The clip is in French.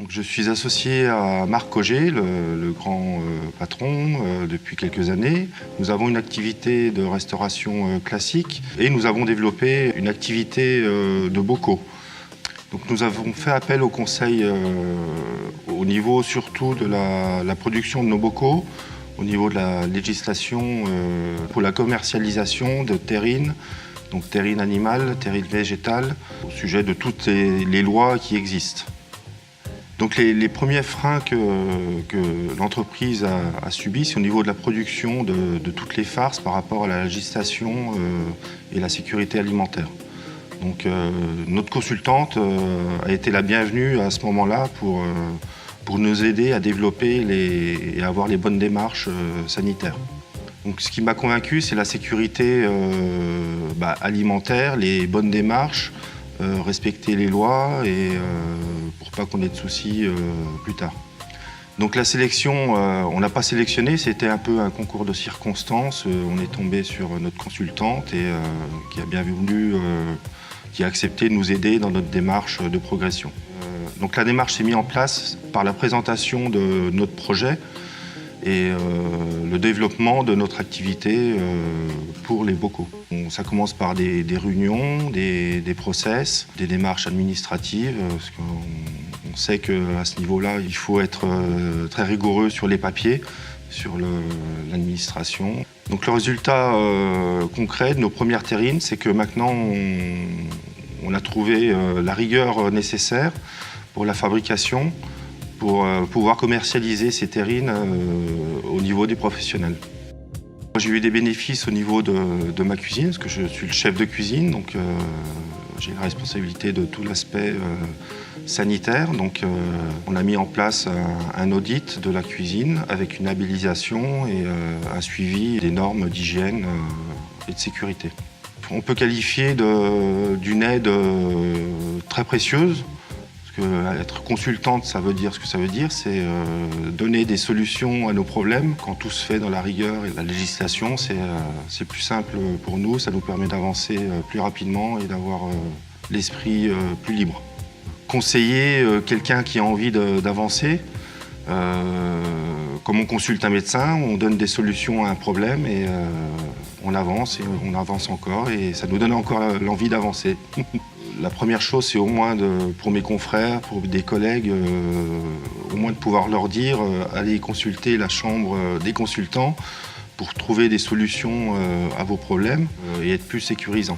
Donc, je suis associé à Marc Auger, le grand patron, depuis quelques années. Nous avons une activité de restauration classique et nous avons développé une activité de bocaux. Donc, nous avons fait appel au conseil au niveau surtout de la production de nos bocaux, au niveau de la législation pour la commercialisation de terrines, donc terrine animale, terrine végétale, au sujet de toutes les lois qui existent. Donc les premiers freins que l'entreprise a subis, c'est au niveau de la production de toutes les farces par rapport à la législation et la sécurité alimentaire. Donc notre consultante a été la bienvenue à ce moment-là pour nous aider à développer et à avoir les bonnes démarches sanitaires. Donc ce qui m'a convaincu, c'est la sécurité alimentaire, les bonnes démarches, respecter les lois et pour pas qu'on ait de soucis plus tard. Donc la sélection, on n'a pas sélectionné, c'était un peu un concours de circonstances. On est tombé sur notre consultante et qui a bien voulu, qui a accepté de nous aider dans notre démarche de progression. Donc la démarche s'est mise en place par la présentation de notre projet et le développement de notre activité pour les bocaux. Ça commence par des réunions, des process, des démarches administratives, parce qu'on sait qu'à ce niveau-là, il faut être très rigoureux sur les papiers, sur l'administration. Donc le résultat concret de nos premières terrines, c'est que maintenant, on a trouvé la rigueur nécessaire pour la fabrication, pour pouvoir commercialiser ces terrines au niveau des professionnels. J'ai eu des bénéfices au niveau de ma cuisine, parce que je suis le chef de cuisine, donc j'ai la responsabilité de tout l'aspect sanitaire. Donc on a mis en place un audit de la cuisine avec une labellisation et un suivi des normes d'hygiène et de sécurité. On peut qualifier d'une aide très précieuse. Être consultante, ça veut dire ce que ça veut dire, c'est donner des solutions à nos problèmes. Quand tout se fait dans la rigueur et la législation, c'est plus simple pour nous, ça nous permet d'avancer plus rapidement et d'avoir l'esprit plus libre. Conseiller quelqu'un qui a envie d'avancer, comme on consulte un médecin, on donne des solutions à un problème et on avance encore et ça nous donne encore l'envie d'avancer. La première chose, c'est au moins pour mes confrères, pour des collègues, au moins de pouvoir leur dire allez consulter la chambre des consultants pour trouver des solutions à vos problèmes et être plus sécurisant.